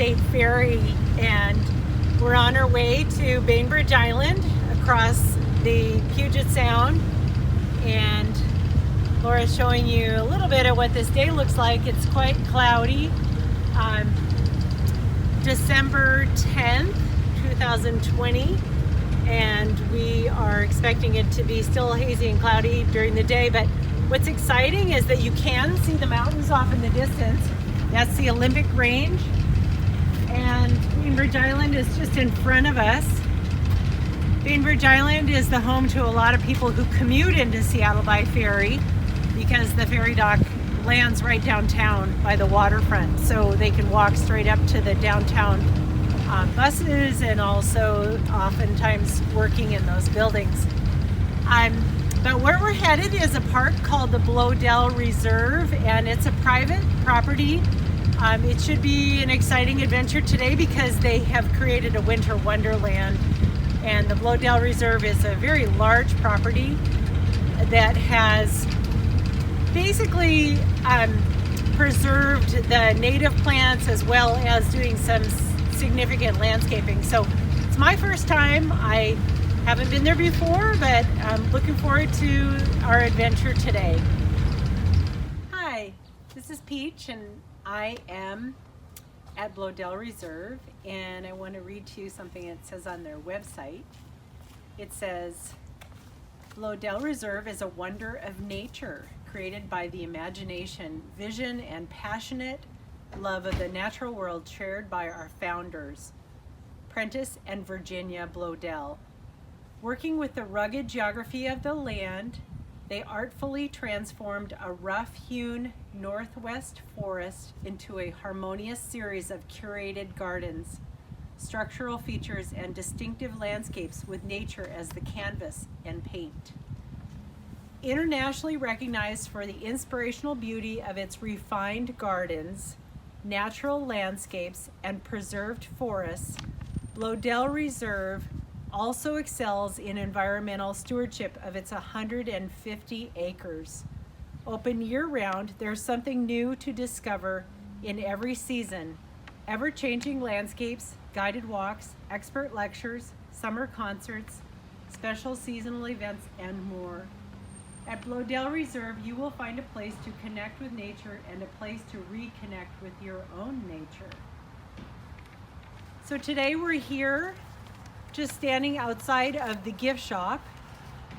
State Ferry, and we're on our way to Bainbridge Island across the Puget Sound, and Laura's showing you a little bit of what this day looks like. It's quite cloudy. December 10th, 2020, and we are expecting it to be still hazy and cloudy during the day, but what's exciting is that you can see the mountains off in the distance. That's the Olympic Range, and Bainbridge Island is just in front of us. Bainbridge Island is the home to a lot of people who commute into Seattle by ferry because the ferry dock lands right downtown by the waterfront, so they can walk straight up to the downtown buses, and also oftentimes working in those buildings. But where we're headed is a park called the Bloedel Reserve, and it's a private property. It should be an exciting adventure today because they have created a winter wonderland, and the Bloedel Reserve is a very large property that has basically preserved the native plants as well as doing some significant landscaping. So it's my first time. I haven't been there before, but I'm looking forward to our adventure today. Hi, this is Peach, and I am at Bloedel Reserve, and I want to read to you something it says on their website. It says, Bloedel Reserve is a wonder of nature, created by the imagination, vision, and passionate love of the natural world shared by our founders, Prentice and Virginia Bloedel. Working with the rugged geography of the land, they artfully transformed a rough-hewn northwest forest into a harmonious series of curated gardens, structural features, and distinctive landscapes with nature as the canvas and paint. Internationally recognized for the inspirational beauty of its refined gardens, natural landscapes, and preserved forests, Bloedel Reserve also excels in environmental stewardship of its 150 acres. Open year-round, there's something new to discover in every season. Ever-changing landscapes, guided walks, expert lectures, summer concerts, special seasonal events, and more. At Bloedel Reserve, you will find a place to connect with nature and a place to reconnect with your own nature. So today we're here just standing outside of the gift shop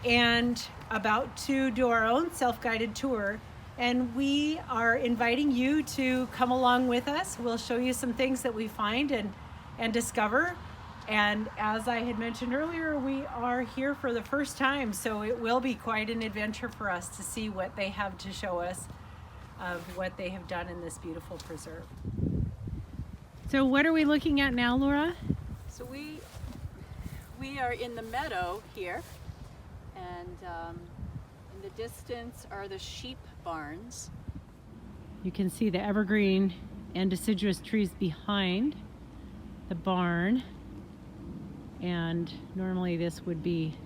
and about to do our own self-guided tour, and we are inviting you to come along with us. We'll show you some things that we find and discover. And as I had mentioned earlier, we are here for the first time, so it will be quite an adventure for us to see what they have to show us of what they have done in this beautiful preserve. So what are we looking at now, Laura? So we are in the meadow here, and in the distance are the sheep barns. You can see the evergreen and deciduous trees behind the barn. And normally this would be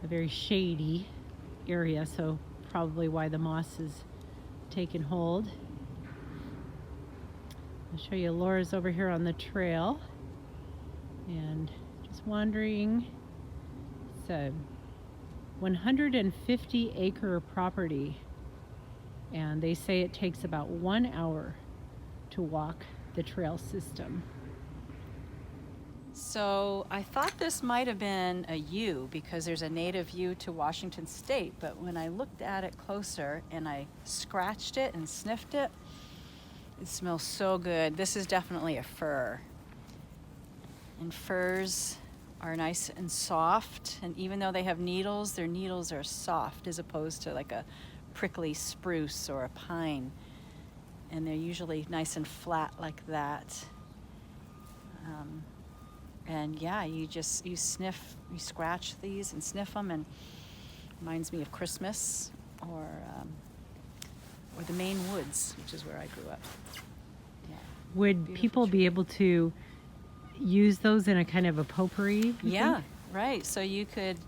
a very shady area, so probably why the moss has taken hold. I'll show you Laura's over here on the trail and just wandering. It's a 150 acre property, and they say it takes about 1 hour to walk the trail system. So I thought this might have been a yew because there's a native yew to Washington State, but when I looked at it closer and I scratched it and sniffed it, it smells so good. This is definitely a fir. And firs are nice and soft, and even though they have needles, their needles are soft as opposed to like a prickly spruce or a pine. And they're usually nice and flat like that. And yeah, you scratch these and sniff them, and reminds me of Christmas or the Maine woods, which is where I grew up. Yeah. Would people be able to use those in a kind of a potpourri? Yeah, right. So you could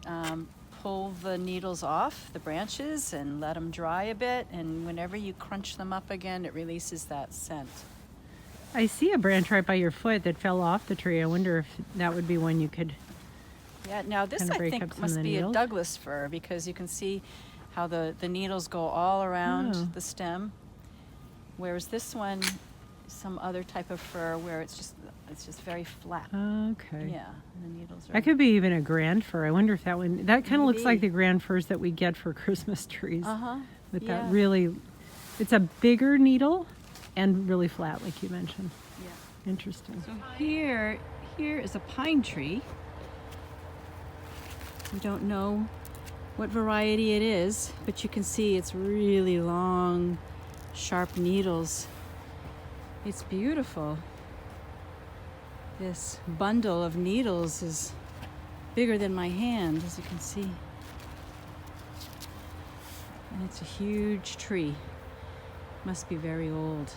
pull the needles off the branches and let them dry a bit, and whenever you crunch them up again, it releases that scent. I see a branch right by your foot that fell off the tree. I wonder if that would be one you could. Yeah, now this Kinda I break up think some of must the be a needles? Douglas fir because you can see how the needles go all around Oh. the stem. Whereas this one, some other type of fir where it's just very flat. Okay. Yeah, the needles are. That could be even a grand fir. I wonder if that one. That kind of looks like Maybe. the grand firs that we get for Christmas trees. Uh-huh. With Yeah. that really, it's a bigger needle, and really flat, like you mentioned. Yeah. Interesting. So here is a pine tree. We don't know what variety it is, but you can see it's really long, sharp needles. It's beautiful. This bundle of needles is bigger than my hand, as you can see. And it's a huge tree. Must be very old.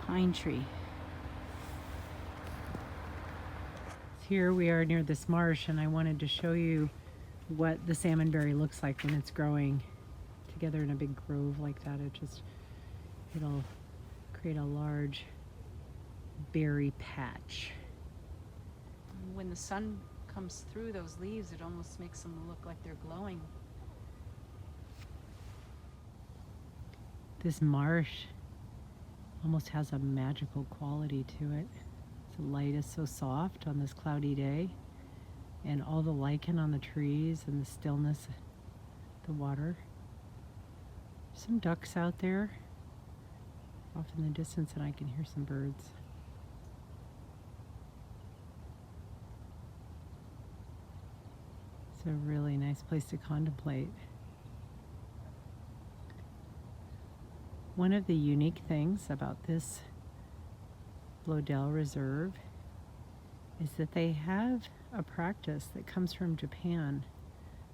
Pine tree. Here we are near this marsh, and I wanted to show you what the salmon berry looks like when it's growing together in a big grove like that. It'll create a large berry patch. When the sun comes through those leaves, it almost makes them look like they're glowing. This marsh almost has a magical quality to it. The light is so soft on this cloudy day, and all the lichen on the trees and the stillness, the water. Some ducks out there off in the distance, and I can hear some birds. It's a really nice place to contemplate. One of the unique things about this Bloedel Reserve is that they have a practice that comes from Japan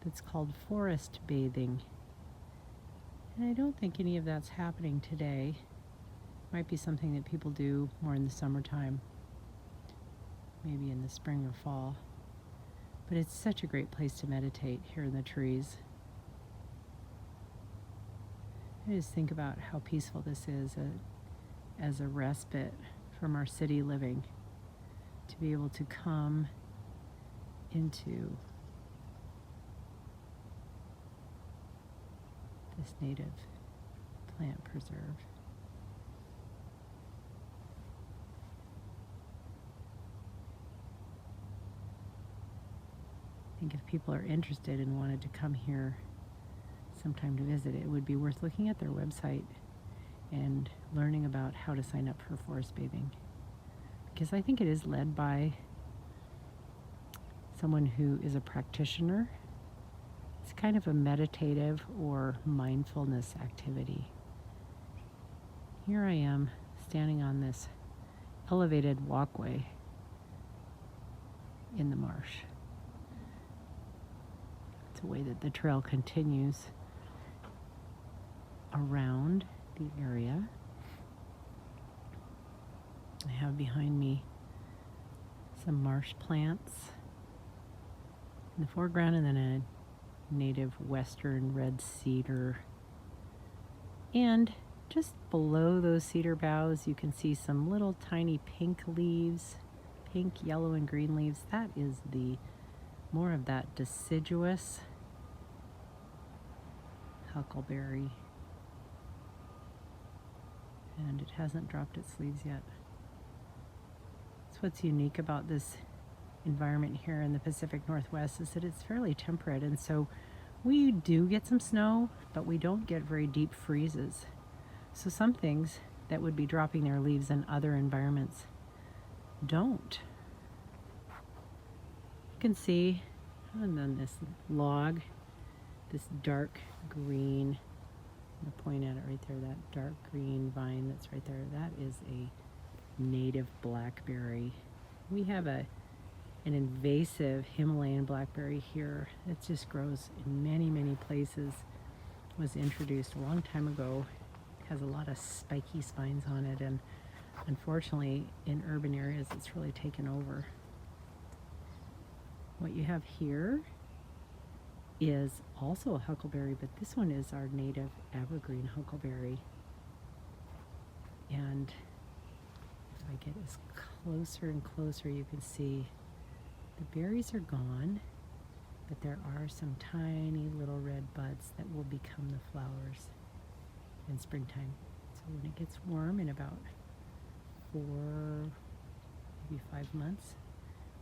that's called forest bathing. And I don't think any of that's happening today. Might be something that people do more in the summertime, maybe in the spring or fall. But it's such a great place to meditate here in the trees. I just think about how peaceful this is as a respite from our city living, to be able to come into this native plant preserve. I think if people are interested and wanted to come here sometime to visit, it would be worth looking at their website and learning about how to sign up for forest bathing, because I think it is led by someone who is a practitioner. It's kind of a meditative or mindfulness activity. Here I am standing on this elevated walkway in the marsh. It's a way that the trail continues around the area. I have behind me some marsh plants in the foreground, and then a native western red cedar. And just below those cedar boughs, you can see some little tiny pink leaves, pink, yellow, and green leaves. That is the more of that deciduous huckleberry. And it hasn't dropped its leaves yet. So what's unique about this environment here in the Pacific Northwest is that it's fairly temperate, and so we do get some snow, but we don't get very deep freezes. So some things that would be dropping their leaves in other environments don't. You can see on this log, this dark green, I'm gonna point at it right there, that dark green vine that's right there, that is a native blackberry. We have an invasive Himalayan blackberry here. It just grows in many, many places. It was introduced a long time ago. It has a lot of spiky spines on it, and unfortunately in urban areas it's really taken over. What you have here is also a huckleberry, but this one is our native evergreen huckleberry. And if I get as closer and closer, you can see the berries are gone, but there are some tiny little red buds that will become the flowers in springtime. So when it gets warm in about 4, maybe 5 months,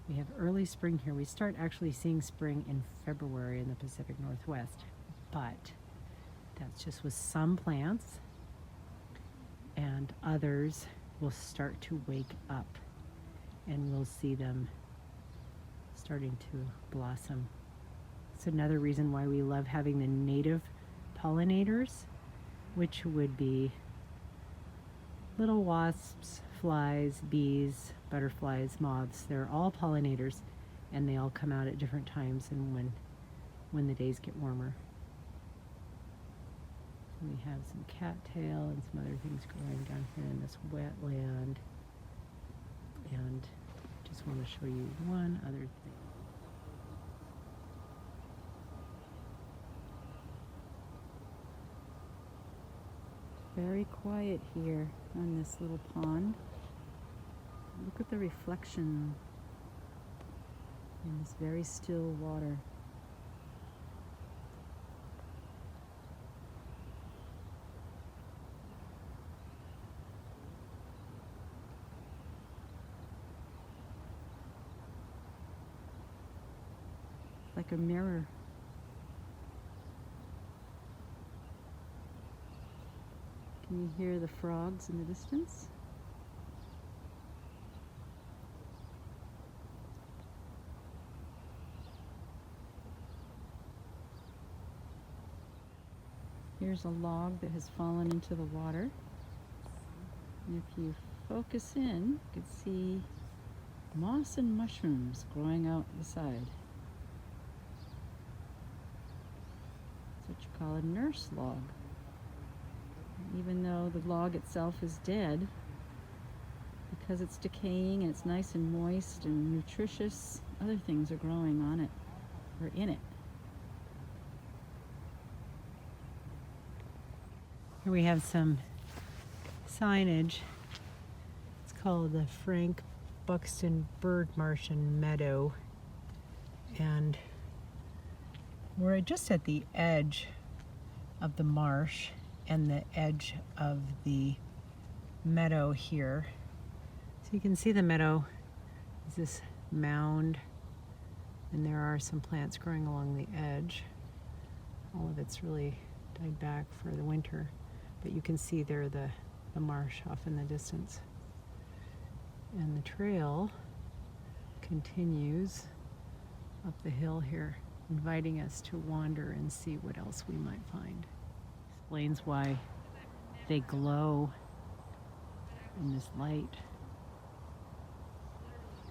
we have early spring here. We start actually seeing spring in February in the Pacific Northwest, but that's just with some plants, and others will start to wake up and we'll see them starting to blossom. It's another reason why we love having the native pollinators, which would be little wasps, flies, bees, butterflies, moths. They're all pollinators, and they all come out at different times and when the days get warmer. We have some cattail and some other things growing down here in this wetland. And just want to show you one other thing. Very quiet here on this little pond. Look at the reflection in this very still water. It's like a mirror. Can you hear the frogs in the distance? Here's a log that has fallen into the water. And if you focus in, you can see moss and mushrooms growing out the side. That's what you call a nurse log. Even though the log itself is dead, because it's decaying and it's nice and moist and nutritious, other things are growing on it or in it. Here we have some signage. It's called the Frank Buxton Bird Martian Meadow. And we're just at the edge of the marsh and the edge of the meadow here. So you can see the meadow is this mound, and there are some plants growing along the edge. All of it's really died back for the winter, but you can see there the marsh off in the distance. And the trail continues up the hill here, inviting us to wander and see what else we might find. Explains why they glow in this light.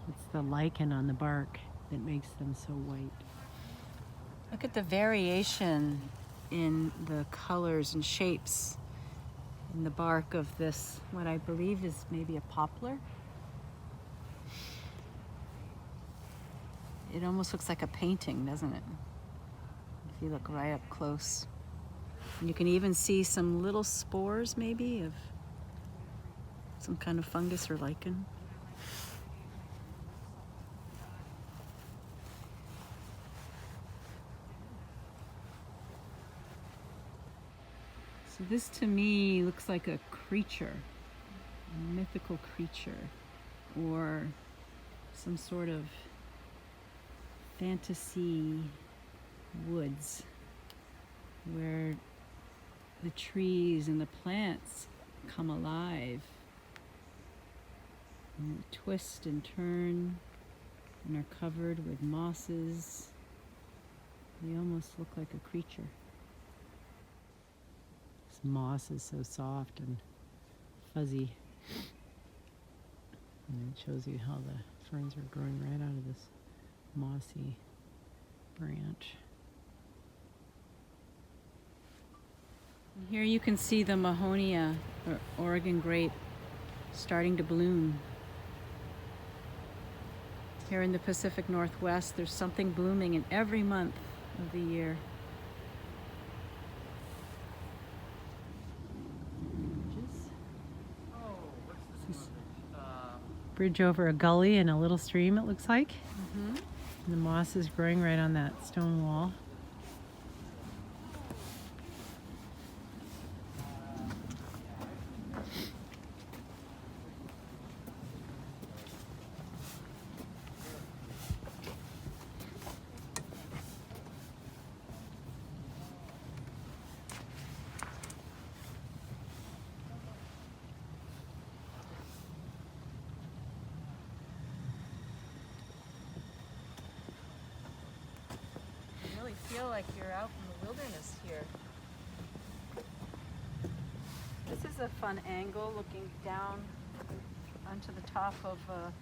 It's the lichen on the bark that makes them so white. Look at the variation in the colors and shapes in the bark of this, what I believe is maybe a poplar. It almost looks like a painting, doesn't it? If you look right up close. And you can even see some little spores, maybe, of some kind of fungus or lichen. So this to me looks like a creature, a mythical creature, or some sort of fantasy woods where the trees and the plants come alive and twist and turn and are covered with mosses. They almost look like a creature. This moss is so soft and fuzzy, and it shows you how the ferns are growing right out of this mossy branch. Here you can see the Mahonia, or Oregon grape, starting to bloom. Here in the Pacific Northwest, there's something blooming in every month of the year. Bridge over a gully and a little stream, it looks like. Mm-hmm. And the moss is growing right on that stone wall. Feel like you're out in the wilderness here. This is a fun angle, looking down onto the top of a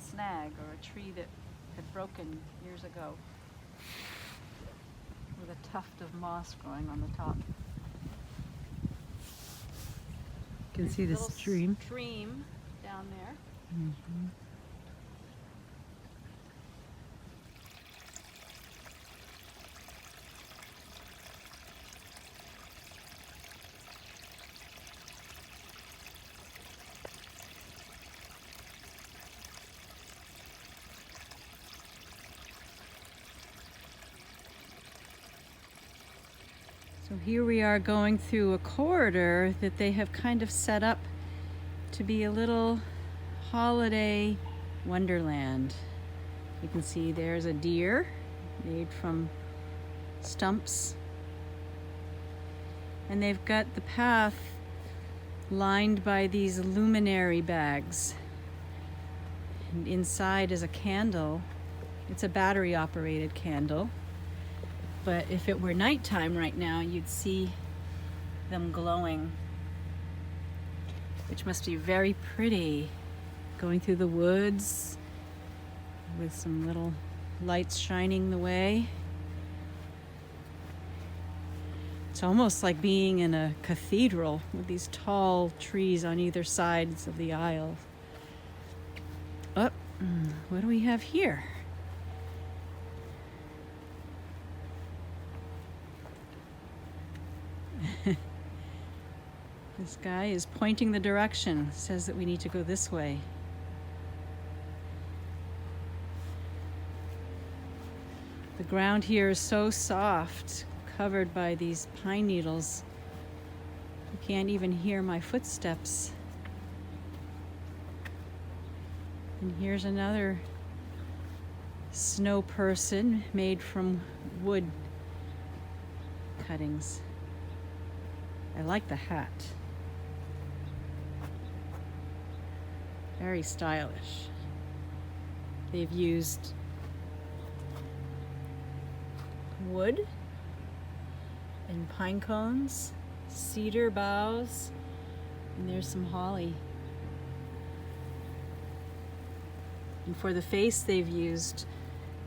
snag or a tree that had broken years ago, with a tuft of moss growing on the top. You can see the stream. Stream down there. Mm-hmm. So here we are going through a corridor that they have kind of set up to be a little holiday wonderland. You can see there's a deer made from stumps. And they've got the path lined by these luminary bags. And inside is a candle. It's a battery operated candle. But if it were nighttime right now, you'd see them glowing, which must be very pretty. Going through the woods with some little lights shining the way. It's almost like being in a cathedral with these tall trees on either sides of the aisle. Oh, what do we have here? This guy is pointing the direction, says that we need to go this way. The ground here is so soft, covered by these pine needles. You can't even hear my footsteps. And here's another snow person made from wood cuttings. I like the hat. Very stylish. They've used wood and pine cones, cedar boughs, and there's some holly. And for the face, they've used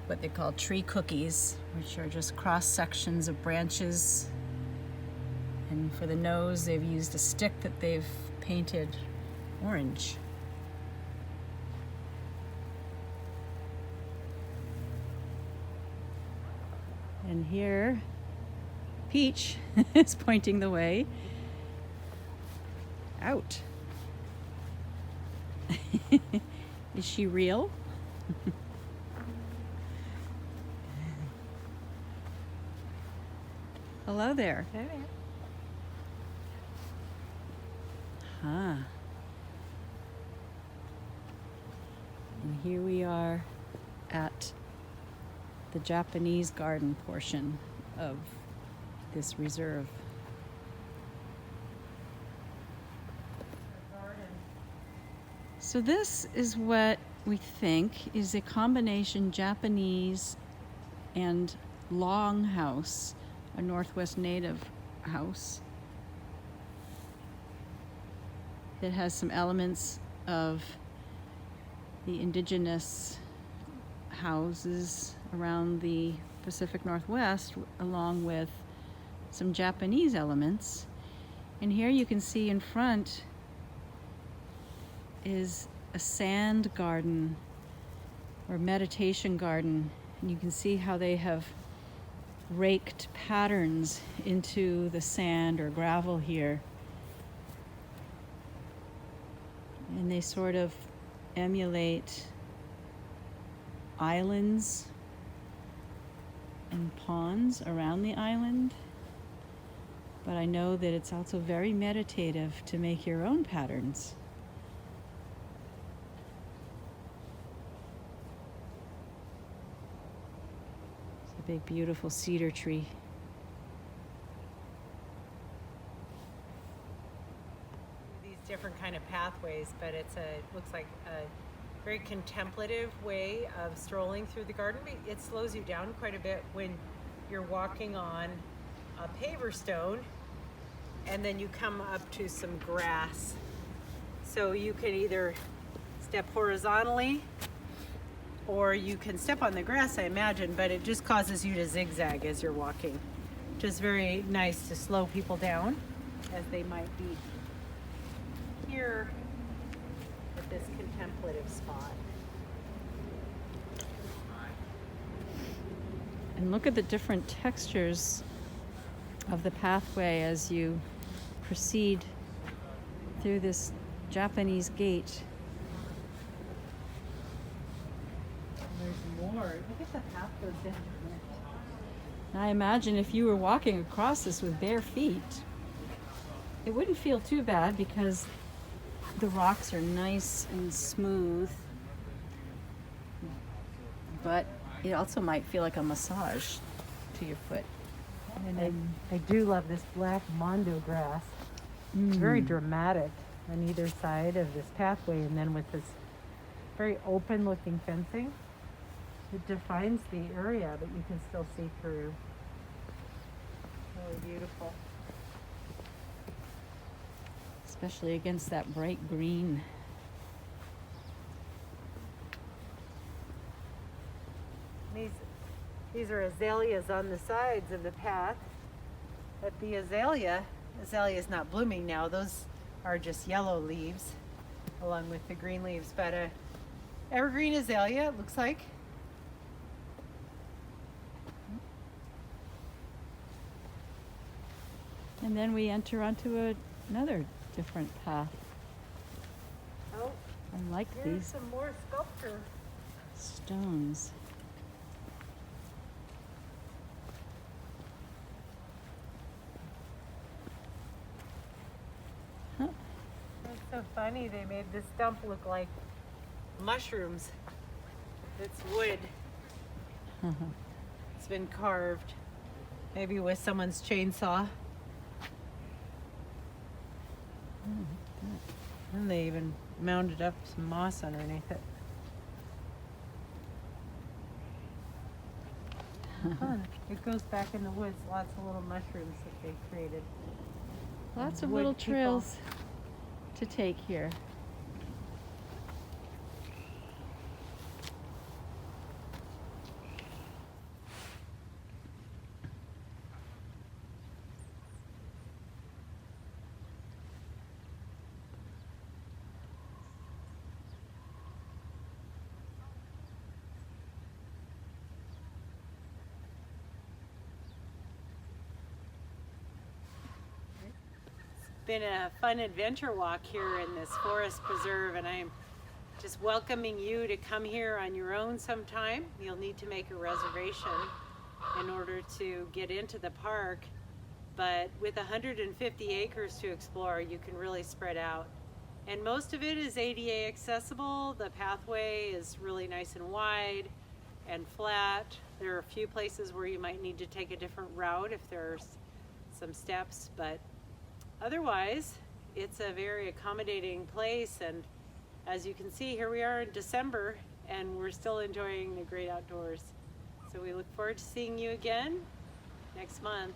what they call tree cookies, which are just cross sections of branches. And for the nose, they've used a stick that they've painted orange. And here, Peach is pointing the way out. Is she real? Hello there. Hey there. Huh. And here we are at the Japanese garden portion of this reserve. So this is what we think is a combination Japanese and longhouse, a Northwest Native house that has some elements of the indigenous houses around the Pacific Northwest, along with some Japanese elements. And here you can see in front is a sand garden or meditation garden. And you can see how they have raked patterns into the sand or gravel here. And they sort of emulate islands and ponds around the island. But I know that it's also very meditative to make your own patterns. It's a big, beautiful cedar tree. These different kind of pathways, but it looks like a very contemplative way of strolling through the garden. It slows you down quite a bit when you're walking on a paver stone and then you come up to some grass. So you can either step horizontally or you can step on the grass, I imagine, but it just causes you to zigzag as you're walking. Just very nice to slow people down as they might be here at this contemplative spot. And look at the different textures of the pathway as you proceed through this Japanese gate. There's more. Look at the path goes down. I imagine if you were walking across this with bare feet, it wouldn't feel too bad because the rocks are nice and smooth, but it also might feel like a massage to your foot. And I do love this black mondo grass. It's very dramatic on either side of this pathway, and then with this very open looking fencing, it defines the area, but you can still see through. Really beautiful. Especially against that bright green. These are azaleas on the sides of the path. But the azalea is not blooming now. Those are just yellow leaves along with the green leaves. But evergreen azalea, it looks like. And then we enter onto another different path. Oh, I like here's these some more sculpture. stones. Huh. It's so funny. They made this stump look like mushrooms. It's wood. It's been carved. Maybe with someone's chainsaw. And they even mounded up some moss underneath it. Fun. It goes back in the woods. Lots of little mushrooms that they created. Lots of Wood little people. trails to take here. Been a fun adventure walk here in this forest preserve, and I'm just welcoming you to come here on your own sometime. You'll need to make a reservation in order to get into the park, but with 150 acres to explore, you can really spread out. And most of it is ADA accessible. The pathway is really nice and wide and flat. There are a few places where you might need to take a different route if there's some steps, but otherwise, it's a very accommodating place, and as you can see, here we are in December, and we're still enjoying the great outdoors. So we look forward to seeing you again next month.